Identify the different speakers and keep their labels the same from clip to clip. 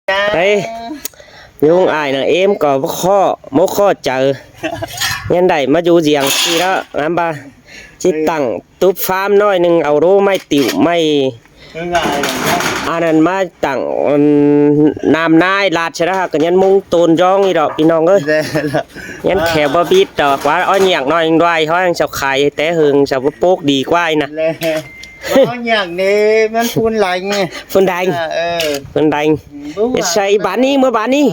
Speaker 1: đấy nhung ai là em có mốc kho chờ nhân đẩy mà dù giềng gì đó làm ba chỉ tặng túp farm nói nưng ảo đô mai tiểu mai anh em mà tặng nam nai lạt sẽ ra cái nhân mung tôn do nghi đóพี่น้องơi nhân khéo bao bít đó quá oi nhạc nói anh đoài thôi anh sọc khai té hương sọc bốc đi quay nè
Speaker 2: nhạc nàyมันphun lạnh
Speaker 1: phun đành xây bán đi mới bán đi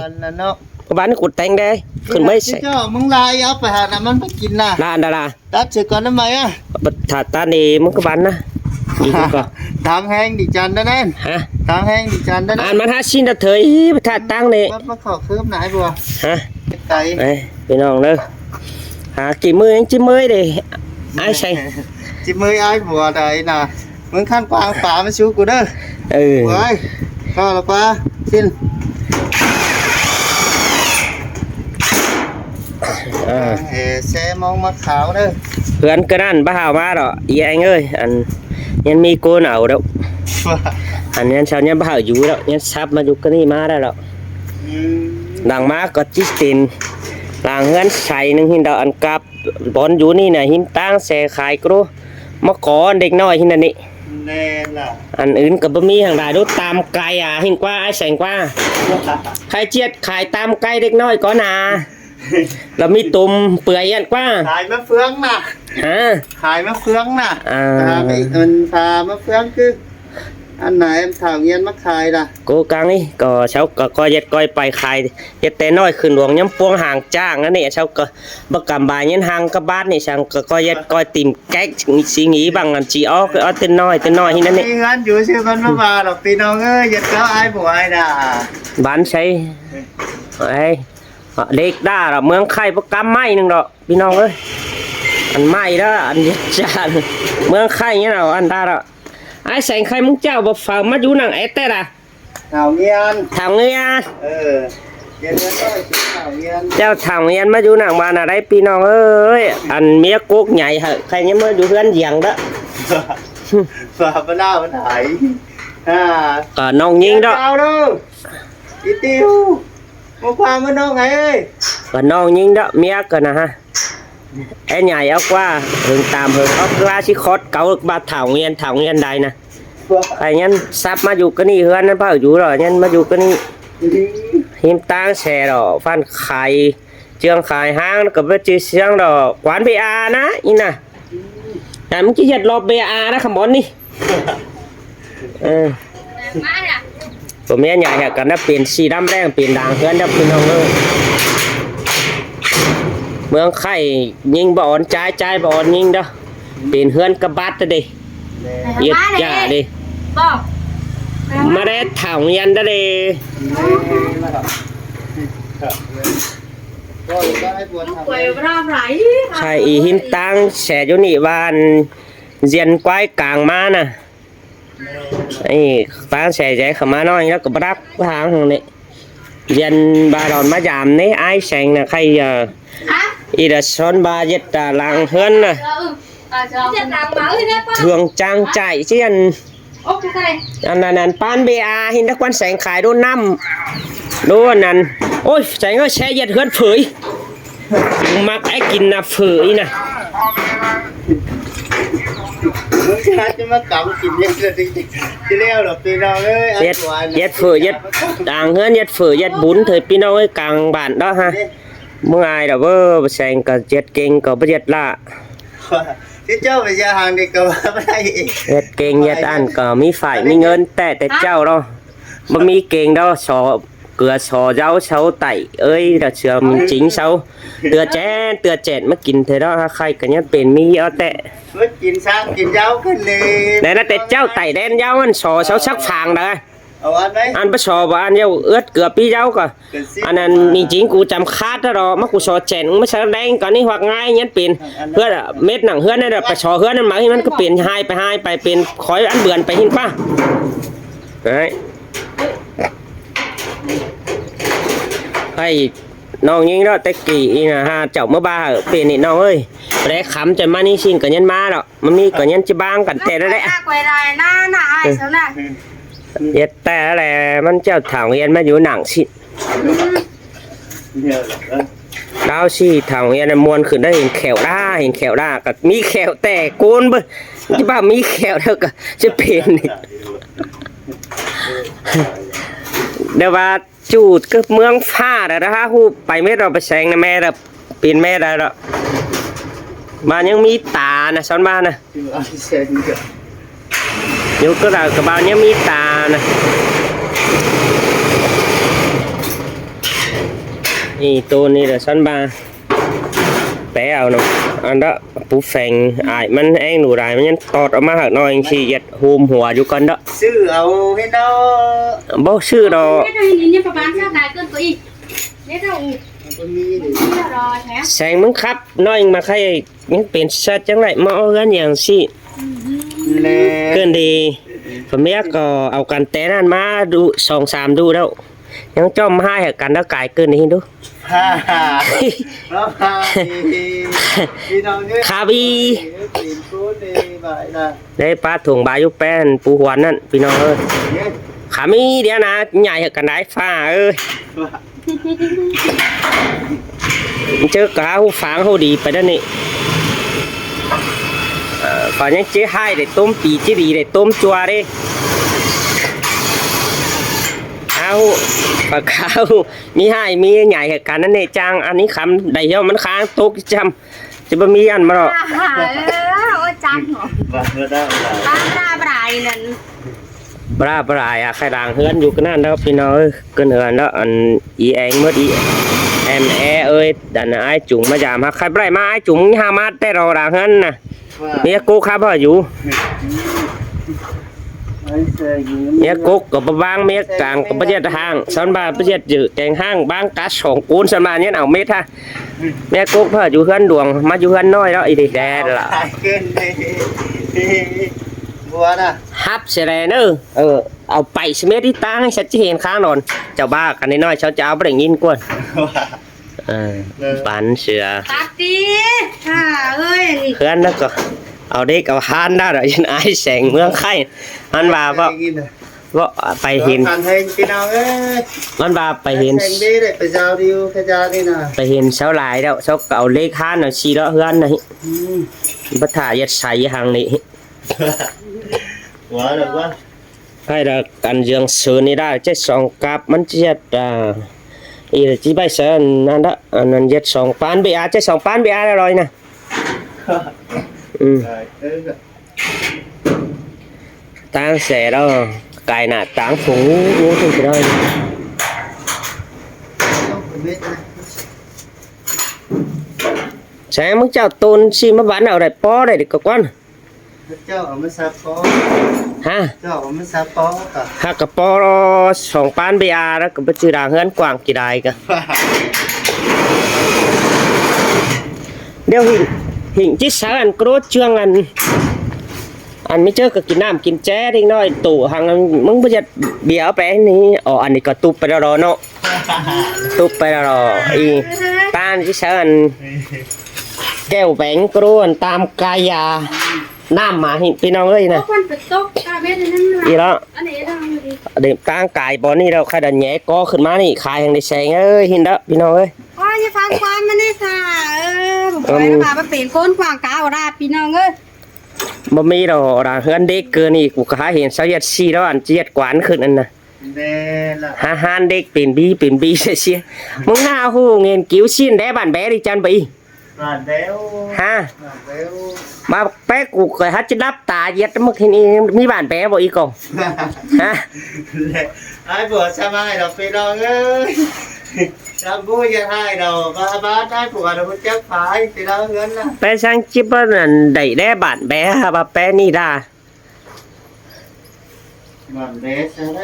Speaker 1: bán cột tanh đâyขึ้นไม่ใช่
Speaker 2: มึงลายเอาไปหาน้ำมันไปกินน่ะ
Speaker 1: là
Speaker 2: ตัดเสร็จก่อนทำไมอ่ะ
Speaker 1: bật thả ta này mới có bán á đi có
Speaker 2: ทางแห้งดิจันได้แน่
Speaker 1: hả
Speaker 2: ทางแห้งดิจันได้แน่
Speaker 1: ăn bán hát xin là thời thả tăng này
Speaker 2: มาขอคืบไหนบัว
Speaker 1: hả
Speaker 2: ไก่
Speaker 1: đây bên nòng đây hả kỳ mươi anh chỉ mới để ai xây
Speaker 2: จิมือไอ้บัวใดน่ะมึงขั้นกวางป่ามาชูกูเด้อ
Speaker 1: ừ
Speaker 2: ไว้ข้าวละปลาสิ้น xe mong mắt khảo đó
Speaker 1: hươn cái ăn ba hào ba đó ý anh ơi anh nhân mi cô nào đâu anh nhân sao nhân ba hào dú đâu nhân sắp mà dú cái này má ra đâu đằng má có chít tiền làng hươn xài nâng hình đó anh cặp bón dú này này hình tang xe khai cô mà có anh định nói hình này anh ứng cái bơm mi hàng đài đốt tam cây à hình qua ai sành qua khai chiết khai tam cây định nói có nà là mi tùm bưởi ăn qua
Speaker 2: ขายมะเฟืองน่ะ
Speaker 1: hả
Speaker 2: ขายมะเฟืองน่ะ
Speaker 1: à
Speaker 2: มันพามะเฟืองคืออันไหนถาวเย็นมะขายล่ะ
Speaker 1: cố gắng đi có cháu có coi giật coi bài khai giật té nói khử luồng nhắm buông hàng trang đó này cháu có bất cầm bài nhân hàng các bát này sang coi giật coi tìm cách suy nghĩ bằng làm chỉ ó cái ó tên nói như thế này
Speaker 2: มีงานอยู่ชื่อมันมาบ่าดอกพี่น้องเอ้ยอย่าเจ้าไอ้บัวไอ้ด่า
Speaker 1: bán xây đây địch đa là mương khai bất cam may nương đóพี่น้อง ơi ăn may đó ăn chả mương khai như nào ăn ta đó ai sành khai muốn chào bọc phở mắt chú nàng ép tết à
Speaker 2: ถาวเงียน
Speaker 1: thằng nghe
Speaker 2: เย็นๆก็ไปถาวเงียน
Speaker 1: chào thằng nghe mắt chú nàng bàn ở đây พี่น้อง ơi ăn mía cuốc nhảy hả khai nhớ mới chú ăn giang đó
Speaker 2: ฝ่าบ้านหน้ามันหาย
Speaker 1: ở nông nhiên đó
Speaker 2: เจ้าดูอีติวมาความมันน้องไงเอ้ย
Speaker 1: ở nông nhiên đó mía cơ nè ha em nhảy áo qua hướng tạm hướng ốc ra chỉ khót cáu được ba thảo nguyên đây nè phải nhân sắp mà dù cái này hơn nó bảo chú rồi nhân mà dù cái này hiếm tang xe đó phan khai trường khai hang nó có biết chơi sang đó quán BA ná như nè làm chỉ giật lọp BA đó không muốn đi của mẹ nhảy hả cần nó tiền xì đâm đen tiền đàng hơn đâm tiền hồng hơnเมืองไข่ยิงบอลtráiบอลยิงđó tiền hơn các bát đó đi yết trả đi mà đấy thảo nguyên đó đi khai ý hình tăng sẽ cho nị van diện quay càng ma nè ấy phán sẽ dễ khả má nói nó có bắt hàng hàng này diện bà đòn má giảm đấy ai sành là khay ý là son ba giật làng hơn nè thường trang chạy chứ anh pan BA hình các quan sành khải đô năm đô anh ôi sành ơi xe giật hơn phơi mặc ai kín là phơi nè giật phơi giật đàng hơn giật phơi giật bún thời pino ấy càng bản đó ha mỗi ngày đó vơ sành cả giật kinh có bất giật lạ
Speaker 2: cái cháu bây giờ hàng này có đây
Speaker 1: giật kinh giật ăn có mi phải mi ngân tệ cháu đâu mà mi kinh đâu sò cửa sò rau sâu tẩy ơi là sửa mình chính sâu tựa chén mới kín thế đó khai cả nhất bền mi ở tệ
Speaker 2: mới kín sang kín rau cái này
Speaker 1: đây là tệ cháu tẩy đen rau ăn sò sâu sắc phàng đấy ăn bắt sò và ăn rau ướt cửa pi rau cả anh ăn mình chính cụ chăm khát đó rồi mắc cụ sò chén mới sao đen có ní hoặc ngay nhất bền hứa là mét nặng hứa này là phải sò hứa nên mà nó cứ bền hai phải bền khói ăn bườn phải hin qua đấy hay nong như đó tết kỳ ha chậu mơ ba ở tiền này nong ơi để khám cho mani xin cả nhân ma đó mami cả nhân chỉ bang cả tệ đó đấy เย็ดแต่แหละมันเจ้าถางเรียนมาอยู่หนังสิ
Speaker 2: เนี่ย
Speaker 1: ดาวสิถางเรียนมวนขึ้นได้เห็นแขวด้าเห็นแขวด้าก็มีแขวแต่โกนเบิ่ที่บ้ามีแขวเท่าก็จะเป็นนี่เดี๋ยวว่าจูดก็เมืองฟ้าแล้วนะฮะฮู้ไปไม่เราไปแซงนะแม่เราเป็นแม่ได้แล้วบ้านยังมีตานะซ้อนบ้านนะ
Speaker 2: ชื่อไอ้เซนเนี่ย
Speaker 1: อยู่ก็เรากับบ้านยังมีตานะนี่ตัวนี้แหละซ้อนบ้านแปะเอาเนาะอันนั้นปูแฝงอายมันเองหนูได้มันยังตอดออกมาหักหน่อยสิยัดหูมหัวอยู่ก่อนเด้อ
Speaker 2: ชื่อเอาให้เนาะ
Speaker 1: บ่ชื่อดอก
Speaker 3: cái này nhìnประมาณเท่าไหร่เกินตัวอีกเนี่ยเท่าอีก
Speaker 2: มันก็มีดิ
Speaker 3: เท่ารอแท้
Speaker 1: แสงมึงครับน้อยมาใครยังเป็นชัดจังไรมาเอากันอย่างสิ
Speaker 2: แล้
Speaker 1: เกินดีผมแม่ก็เอากันแต่นั้นมาดู2-3ดูแล้วยังจ้อมให้กันแล้วกายเกินนี้ดู
Speaker 2: ฮ่าฮ่าแล้วฮ่าพี่น้องเนี่ย
Speaker 1: คาบี
Speaker 2: ปีนกูดีไปนะ
Speaker 1: ได้ปลาถุงบายุแป้นปูหวานนั่นพี่น้องเอ้ย
Speaker 2: เนี่ย
Speaker 1: ขามีเดี๋ยวนะใหญ่กันได้ฟ้าเอ้ยเจอกาหูฟางหูดีไปด้านนี้ก่อนยังเจ๊ให้ได้ต้มปีจีดีได้ต้มจัวดิเอาปากขาวมีให้มีใหญ่เหตุการณ์นั่นเองจังอันนี้คำได้เยอะมันค้างตกจำจะบ่มีอันมาหรอก
Speaker 3: โอ้จังเหรอ
Speaker 2: ว่าเมื่อได้เวลา
Speaker 3: บ้าบ้าบ่ายนั่น
Speaker 1: ปลาปลายอะใครด่างเฮือนอยู่กันนั่นแล้วพี่น้องเอ้ยเกินเฮือนแล้วอันอีเองเมื่ออีแอมแอเอ้ยดันไอ้จุ๋งมาจามฮะใครไปมาไอ้จุ๋งหามาแต่เราด่างเฮือนน่ะ
Speaker 2: ว่า
Speaker 1: เมียกูครับพ่ออยู่
Speaker 2: ไอ้เซน
Speaker 1: เมียกุกกับบางเมียกลางกับประเทศห้างสันบาประเทศจืดแกงห้างบางกัสของกูนสันบาเนี่ยเอาเม็ดฮะเมียกุกพ่ออยู่เฮือนดวงมาอยู่เฮือนน้อยแล้วอีดิแดดละ
Speaker 2: เกินเลยบัวน่ะ
Speaker 1: ฮับเสร็จเนอะเอาไปสเมที่ตั้งให้ชัดเจนข้างนอนเจ้าบ้ากันน้อยๆเช้าเจ้าไปได้ยินกวน
Speaker 2: ว่า
Speaker 1: ปันเสือ
Speaker 3: ตัดดีค่ะเอ้ย
Speaker 1: เพื่อนแล้วก็เอาเด็กเอาฮานได้หรอยันไอแสงเมืองไข่มันว่าว่าไปเห็น
Speaker 2: ผ่านเพลงพี่น้องเอ้ย
Speaker 1: มันว่าไปเห็น
Speaker 2: เพลงดีเลยไปเจ้าดิวขจานี่นะ
Speaker 1: ไปเห็นเสาหลายแล้วเสาเก่าเลขฮานน่ะชีแล้วเฮือนน่ะ
Speaker 2: อืม
Speaker 1: บัถ่ายัดใส่หางนี่
Speaker 2: หัวหรือว่า
Speaker 1: ให้ละกันเยืองเสือนี่ได้เจ็ดสองกับมันเจ็ดอีจีใบเสือนั่นละอันนั้นเจ็ดสองปานไปเจ็ดสองปานไปอร่อยนะตั้งเสร็จแล้วไก่น่ะตั้งฝูงงูถึงจะได้ ใช่มึงเจ้าตูนซีมาบ้านเอาได้ป้อได้ดีกว่า
Speaker 2: เจ้าเอามาซับปอ
Speaker 1: ฮะ
Speaker 2: เจ้าเอามาซับปอค่ะ
Speaker 1: หากกระป้อสองปานไปแล้วก็ไปจืดด่างเฮือนกว่างกี่ได้กันเดี๋ยวหิ่งจิสาอันโกรธเชื่องอันไม่เจอก็กินน้ำกินแจ้ดิ้งน้อยตู่หังมึงไปจะเบียร์ไปนี่อ๋ออันนี้ก็ตุบไปแล้วเนาะตุบไปแล้วอีป้านจิสาอันแก้วแบงกรวนตามกายาน้ำหมาหิพี่น้องเอ้ยนะ
Speaker 3: คนเป็นต๊กตาเบ็ดนั่น
Speaker 1: อีแล้ว
Speaker 3: อันนี้ทำอยู่ดี
Speaker 1: เด็กตั้งกายบอนี่เราใครดันแย่ก็ขึ้นมานี่ขายแห่งในแสงเอ้ยหินเด้อพี่น้องเอ้ย
Speaker 3: โอ้ยจะฟังความมันนี่ค่ะผมไปพาไปเปลี่ยนคนกวางกาวราพี่น้องเอ้ย
Speaker 1: บ่มีดอกด่างเฮือนเด็กเกินนี่กูก็หาเห็นเสาเย็ดซีแล้วอันเจียดกวานขึ้นอันน่ะ
Speaker 2: เน่ละ
Speaker 1: หาหานเด็กเป็นบีเสียมึงหาฮู้เงินกิ้วชิ้นได้บ้านแบดิจันไป
Speaker 2: ผ่านแล้ว
Speaker 1: ฮะ
Speaker 2: ผ่านแล้ว
Speaker 1: มาแป๊กกูก็ฮัดจะรับตาเย็ดมึกเห็นอีมีบ้านแบบ่อีกองฮะ
Speaker 2: ไอ้บัวสบายเราไปลองเอ้ยทำบุญจะให้เราบ้านได้ผัวเราเจ็บฝายไปลองเงินนะ
Speaker 1: ไปสร้างจิบว่านั่นได้แด้บ้านแบฮะบ่แปนี่ดา
Speaker 2: มันเดสอะไร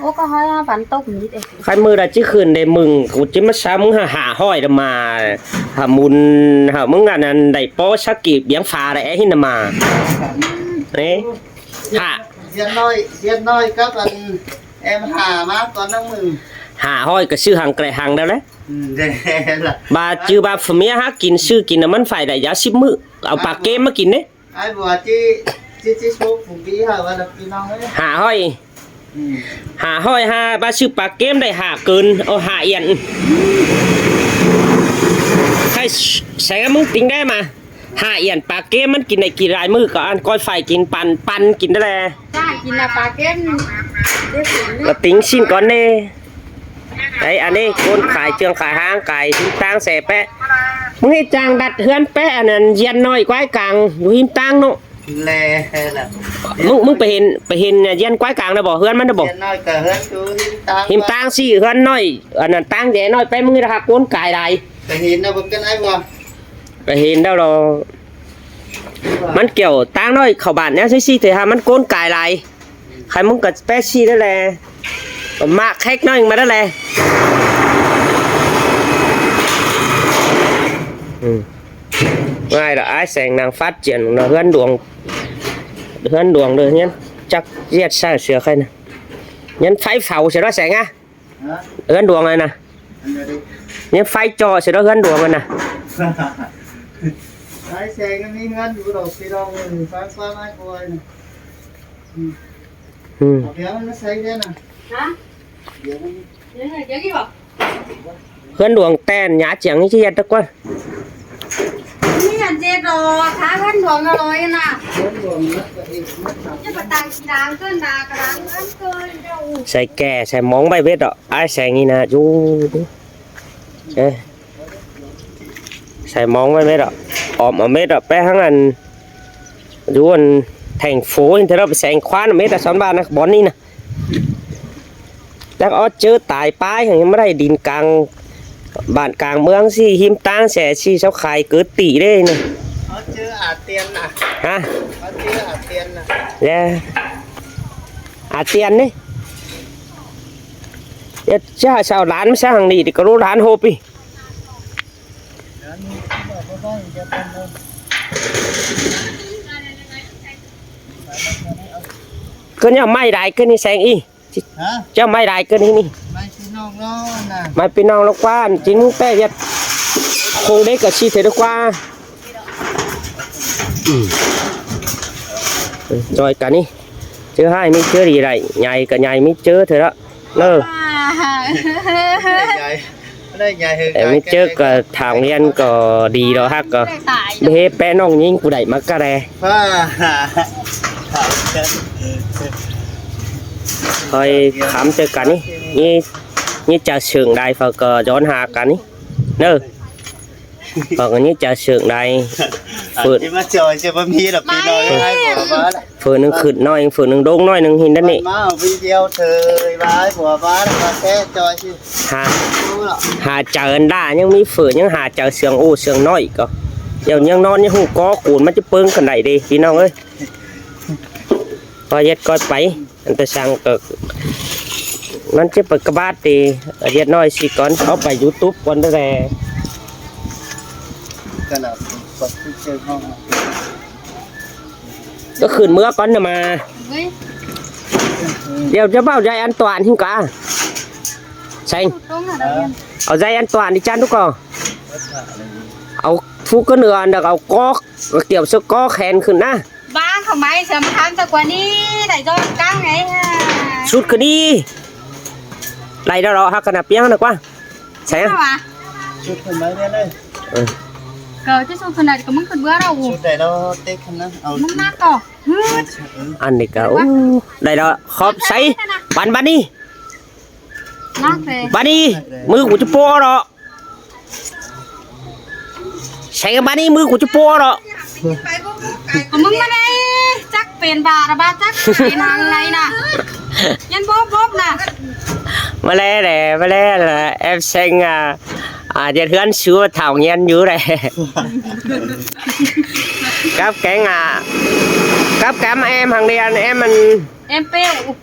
Speaker 3: โอ้ก็ให้ฝันตกนิดเอง
Speaker 1: ใครมือละจิคืนได้มึงกูจิมาซ้ำหาห้อยมาหามุนหามึงอันนั้นได้โป้ชักกีบเบียงฟ้าได้ไอ้หินมานี่หา
Speaker 2: เสียน้อยครับอันเอ็มหามาก่อนน้องมึง
Speaker 1: หาห้อยก็ชื่อหางไกลหางแล้วแหละ
Speaker 2: เด้ละ
Speaker 1: บาจือบาฟเมียหากินชื่อกินน่ะมันฝ่ายได้ยา10 มื้อเอาปากเกมมากินเด้
Speaker 2: ไอ้บัวจี ที่ชุบผมพี่หาว่าเราพี่น้องเลย
Speaker 1: หาห้อยหาบาชื่อปลาเกมได้หาเกินเอาหาเอียนใครใส่มึงติ้งได้มาหาเอียนปลาเกมมันกินได้กี่รายมือก่อนก้อยไฟกินปันกินได้แล
Speaker 3: จ้ากินละปลาเก็มเดี๋ยวสิ
Speaker 1: ก็ติ้งชิ้นก่อนเน่ไอ้อันนี้คนขายเจืองขายห้างไก่ทิ้งตังแสแปะมึงให้จางดัดเฮือนแปะอันนั้นเย็นน้อยกว้ายกลางอยู่หิมตังเนาะ
Speaker 2: แล่ละ
Speaker 1: มึงไปเห็นเย็นกว้ายกลางนะบ่เฮือนมันนะบ่
Speaker 2: เจ้าน้อยกับเฮือนดู
Speaker 1: หิมตังสิเฮือนน้อยอันนั้นตังแย่น้อยไปมึงจะหักโกนกายใด
Speaker 2: แต่เห็นนะผมกันไอ้บ่
Speaker 1: ไปเห็นแล้วเรามันเกี่ยวตังน้อยเข้าบ้านเนี่ยซี่ๆแต่หามันโกนกายใดใครมึงก็แปะซี่นั่นแหละมาแคกน้อยมาได้แหละง่ายละไอ้แสงนางphát triển là hướng đường được nhé chắc giết sao sửa khai nè nhấn phái phàu sẽ đó sẽ nghe hướng đường này nè nhấn phái cho sẽ đó hướng đường này nè
Speaker 2: ไอ้แซงก็มีเงินอยู่ดอกพี่น้องเลยฟ้าฟ้าไม้คอยนะเดี๋ยวมันใส่ได้นะ
Speaker 3: ฮะ
Speaker 2: เดี๋ยวมัน
Speaker 3: เดี๋ยวกี่บอก
Speaker 1: hướng đường tên nhá chẳng như thế được quá
Speaker 3: นี่อันเจ็ดดอกขาพันดวงอร่อยนะ
Speaker 2: เดี๋ยวรวมแล้วก็อีกนิดหน่อย
Speaker 3: จะมาตังสีดังเกินดากระดังอันเกินเจ้า
Speaker 1: ใส่แก่ใส่มองใบเวทอ่ะไอ้แสงนี่นะchúใส่มองใบเวทอ่ะออมởเม็ดอ่ะแป้ทั้งอันchú anh thành phố như thế đó bị sành khoan ở ม็ดอ่ะซ้อนบ้านนะบอนนี่นะแล้วก็เจอตายป้ายอย่างนี้ไม่ได้ดินกลางบ้านกลางเมืองสิหิมตังแสสิเช้าขายเกิดตีได้นะ
Speaker 2: เขาเจออาเตียนนะ
Speaker 1: ฮะ
Speaker 2: เขาเจออาเตียนนะ
Speaker 1: yeah. tiền đấy cha sao lán sao hàng đi thì có lô lán hộp đi
Speaker 2: เดี๋ยวนี้บอกว่าบ้านจะเป็นเลย
Speaker 1: cái nhà may đại cái này sang y
Speaker 2: ฮะ
Speaker 1: cho may đại cái này đi
Speaker 2: ไม่พี่น้องน้องนะ
Speaker 1: mày pin non nó qua chính muốn té giật không đấy cả chi thế nó qua rồi cả đi chứ hai mới chơi gì này nhảy cả nhảy mới chơi thôi đó nơ
Speaker 2: ได้ใหญ่คือ
Speaker 1: em mới chơi cả thằng liên có đi đó ha cả bê bé nong nhìn của đẩy mắc cả đây
Speaker 2: ว่า
Speaker 1: thôi khám chơi cả đi như trà sườn đây phải cờ gión hạ cả đi nơ còn như trà sườn đây phượt
Speaker 2: ที่มาจอยจะมามีหรอกพี่น้องให้ผัวบ้าน
Speaker 1: phượt nâng khử nói phượt nâng đông nói nâng hình đất nị
Speaker 2: มาวิดีโอเธอบ้านผัวบ้านมาแค่จอยสิ
Speaker 1: hà chờ anh đa nhưng mi phượt nhưng hà chờ sườn ô sườn nói có giờ nhưng non nhưng không có cuốn mà chứ bưng cái này đi chịน้อง ơi coi giết coi bảy anh ta sang cực nó chứ bật cái bát thì giết nói chỉ còn có bài YouTube còn đó là
Speaker 2: ขนาดกดที่เจอห้อง
Speaker 1: có khử mưa con nữa mà
Speaker 3: Ui,
Speaker 1: đều cho bao dây an toàn không cả xanh
Speaker 3: đúng rồi đâu
Speaker 1: ở dây an toàn đi chăn đúng không ở phu có nửa được ở có kiểu số có khen khử na
Speaker 3: Ba không may sớm tham ta qua đi để cho căng ấy
Speaker 1: sút cứ đi lại đó đó ha cần nạp nhang được quá xanh
Speaker 3: sao à
Speaker 2: ชุดคนไหนเนี่ยเลย
Speaker 3: cờ chứ sao phần này có mắm phần bữa đâu
Speaker 2: ชุดไหนเราเต็กนะเอา
Speaker 3: mắm nát cỏ
Speaker 1: ăn đi cả đây đó khóp sấy bắn đi
Speaker 3: nát về
Speaker 1: bắn đi mưa của chú po đó sấy bắn đi mưa của chú po đó
Speaker 3: còn mắm ở đây chắc tiền bà là ba chắc tiền hàng này nè nhân bóp nè
Speaker 1: mà lẽ là em sinh dân hướng xưa thảo nhân dưới đây cấp cám em hàng đi anh
Speaker 3: em pêu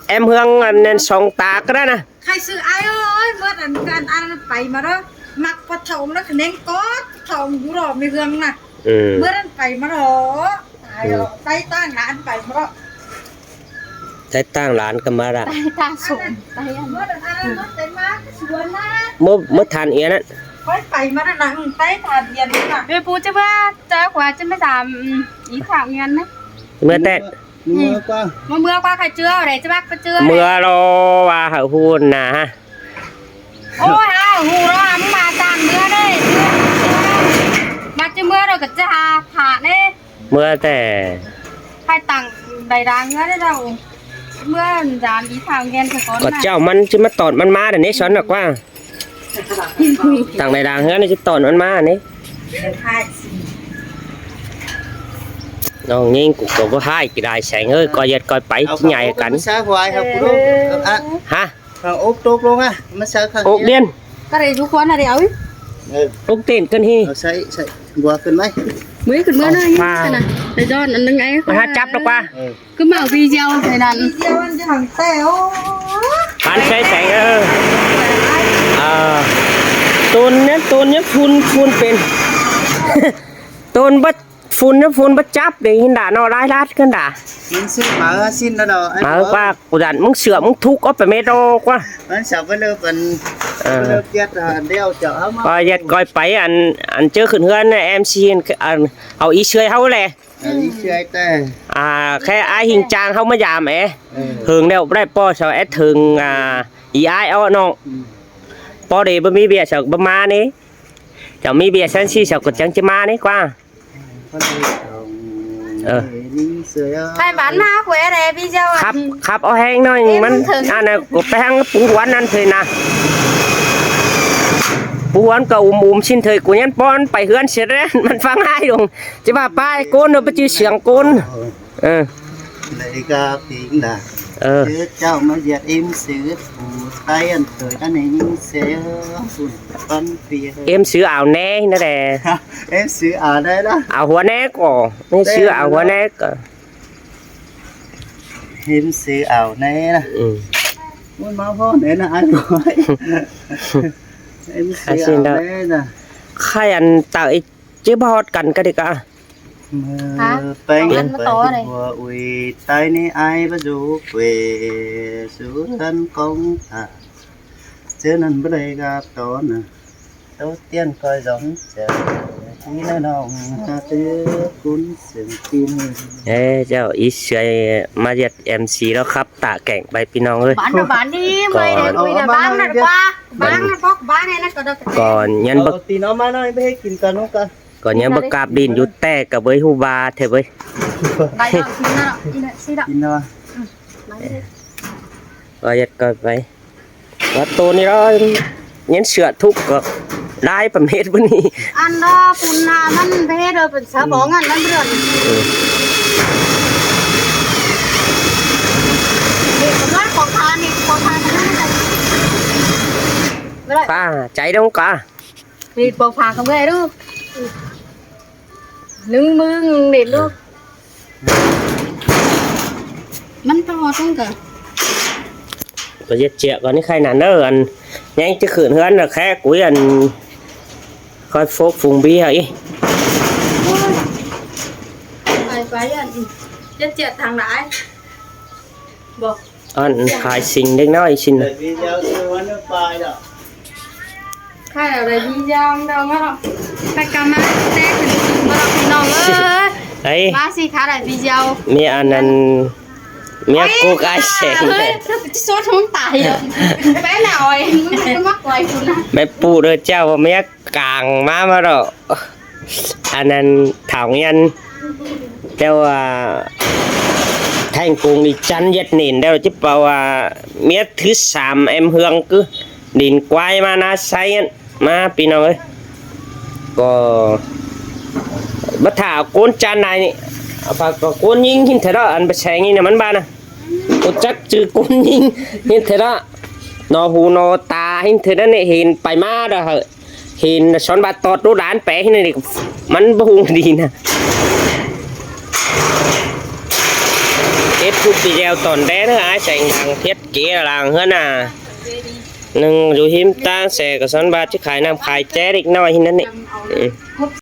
Speaker 1: em hương nên sống tá cái đó nè
Speaker 3: ใครซื้อไอ้เอ้ยเมื่อกันอันไปมาแล้วมักปะทองแล้วคะแนนก็ทองยุโรปในเมืองน่ะเมื่อนั้นไปมาแล้วตายแล้วใต้ตั้งร้านไปมาแล้ว
Speaker 1: ใช้ตั้งร้านกันมาละ
Speaker 3: ใต้ตาสูงใต้อันเมื่อนั้นอันนั้นเต็มมากสวยมาก
Speaker 1: เมื่อทานเอียนั่น
Speaker 3: ไปมาแล้วนะใต้ทานเย็นน่ะเดี๋ยวปูจะว่าเจ้ากว่าจะไม่ทำอีถามเงินนะ
Speaker 1: เมื่อแต่
Speaker 2: mưa qua
Speaker 3: มาเมื่อว่าใครเจืออะไรจะบักไปเจือ
Speaker 1: เมื่อรอว่าหาพูนนะฮะ
Speaker 3: โอ้ยเอาหูรอมึงมาจานเมื่อได้มาจะเมื่อเราก็จะหาผ่าเด้
Speaker 1: เมื่อแต่
Speaker 3: ใครตังใดดังเมื่อได้เราเมื่อจานอีทางเงินสะก้อน
Speaker 1: ก็เจ้ามันจะมาตอดมันมาเดี๋ยวนี้ช้อนหรอกว่าต่างในดังเฮ้ยนี่จะตอดมันมานี่น้องยิงกูก็บ่ให้กี่ได้แสงเอ้ยก็ยัดก็ไปใหญ่กัน
Speaker 2: xa hoài học của đâu à
Speaker 1: ฮะ
Speaker 2: thằng ốp tốt luôn á mà sao thằng
Speaker 1: อกเดียน
Speaker 3: ก็เลยทุกคนอะไรเอา
Speaker 1: อกเต้นกันฮี
Speaker 2: xây xây qua cân mấy
Speaker 3: เมื่อขึ้นเมื่อนั่นนะในจอนอันนึงไง
Speaker 1: มาหาจับหรอกว่า
Speaker 3: ก็มาวีเดียวในนั้นวีเดียวมันจะหังเต้โอ้
Speaker 1: ผ่านใช้แสงตูนเนี่ยฟูนเป็น ตูนบัดฟูนบัดจับเดี๋ยวหินด่าเนาะร้ายรัดกันด่า
Speaker 2: mình xin mở xin đó đâu
Speaker 1: มาว่ากูดันมึงเสือมึงทุกข์เอาไปเมโดกว่า
Speaker 2: มันสับไปเลยเป็นเลิกยัดเดี่ยวเจาะมา
Speaker 1: ก็ยัดก้อยไปอันเจอขึ้นเฮือนเอ็มซีอันเอาอีเชยเฮาแหละ
Speaker 2: อีเชื่อแต่
Speaker 1: แค่ไอ้หิงจางเฮามายามถึงแล้วได้ป้อชาวแอดถึงอีไอเอาน้องป้อเดบ่มีเบียร์ชาวบ่มานี่จะมีเบียร์ซันซี่ชาวก็จังจะมานี่กว่า
Speaker 3: ใครบ้านมาคุยอะไรพี่เจ้า
Speaker 1: ครับเอาแห้งหน่อยมันอันน่ะก็ไปหางปูหวานนั่นเถอะนะปูหวานก็อุ้มชิ้นเถอะกูยันป้อนไปเฮือนเสร็จแล้วมันฟังให้ดงจะว่าป้ายโกนเนาะไปจื้อเสียงโกน
Speaker 2: เลยกับtiếng là chứ cháu mà giật em sửa phủ tay ăn tuổi anh này nhưng sẽ phủ phân phía
Speaker 1: เอ็มซื้อเอาแน่นั่นแหละ
Speaker 2: em sửa ở đây đó
Speaker 1: เอาหัวแน่ก่อไม่ซื้อเอาหัวแน่ก่อ
Speaker 2: em sửa ảo này nè muốn máu phô để là ai nói em sửa ảo này nè
Speaker 1: ใครอันตาไอ้เจ๊บอดกันก็ได้กะ
Speaker 2: bánh của ui tay này ai bắt dù quê xuống thân công chứ nên bữa đây gặp đó nè đầu tiên coi giống chờ khi nó nồng tư cuốn sừng kim
Speaker 1: เจ้าอีเสยมาเย็ด MC แล้วครับตาแก่งไปพี่น้องเอ้ย
Speaker 3: บ้านดีไม่ได้คุยแต่บ้านนั่นกว่าบ้านนั่นพกบ้านนี่นะก็ได้
Speaker 1: ก่อนยันบัก
Speaker 2: tí nó mà nóiไม่ให้กินกันเนาะกัน
Speaker 1: ก่อนยันบักกาบดินอยู่แต่กับเว้ยฮูบาเถอะเว้ย
Speaker 3: ไปเอากินนะกินนะสิดอก
Speaker 2: กินเนาะ
Speaker 1: ก็เย็ดก็ไปว่าตัวนี้เรายันเสือทุกก็ได้ประเภทวันนี้
Speaker 3: อันดอปุ่นน่ะมันเพศเด้อเป็นสะบองอันนั้นเรื่องนี่ก็ว่าของทานนี่ของทานนั่นน่ะไม่ได้
Speaker 1: ป้าใจดงกะ
Speaker 3: มีปอกผาของเว้ยดูนึงมึงเด็ดลูกมันต่อจังกะ
Speaker 1: ก็เย็ดเจียก่อนนี่ใครนั่นเด้ออันยังจะขืนเฮือนน่ะแค่กุ้ยอันคอยโฟกฟุงเบี้ยอี
Speaker 3: ไปอันจะเจ็ดทางไหนบอก
Speaker 1: อันขายสิ่งเล็กน้อยชิ้น
Speaker 2: để video chưa ăn nước bài đó
Speaker 3: ใครอะไรพี่ยองดองอ่ะไปกำมาแต้ถึงมาน้องเอ้ย
Speaker 1: ไอ้
Speaker 3: มาสิค่ะอะไรพี่ยอง
Speaker 1: มีอันนั้นเมียกูกายแสง
Speaker 3: เฮ้ยจะโซ่ท้องตายเหรอแม่หน่อยมันมักไว้คุณนะ
Speaker 1: แม่ปู่เด้อเจ้าว่าเมียกลางมาดอกอันนั้นถาวยันแต่ว่าแท่งกรุงนี่จันเย็ดนินแล้วจิเปล่าว่าเมียถือ3 em hương cứ ดินควายมานาไซมาพี่น้องเอ้ยก็บัดถาโกนจานไหนนี่ฝากก็โกนยิงหินเถอะอันไปแชงนี่เนี่ยมันบ้านะกูจักจือโกนยิงหินเถอะนอหูนอตาหินเถอะนี่เห็นไปมาเด้อเหอะเห็นช้อนบาตอดดูร้านแปะที่นี่มันบ่ฮู้ดีนะเอ็ดทุกปีแล้วตอนแรกเด้ออ้ายแสงดังเฮ็ดเก๋ลางเฮือน่ะหนึ่งอยู่หิมตาแสกับช้อนบาที่ขายน้ำขายแจ๊ดอีกน้อยที่นั่นนี่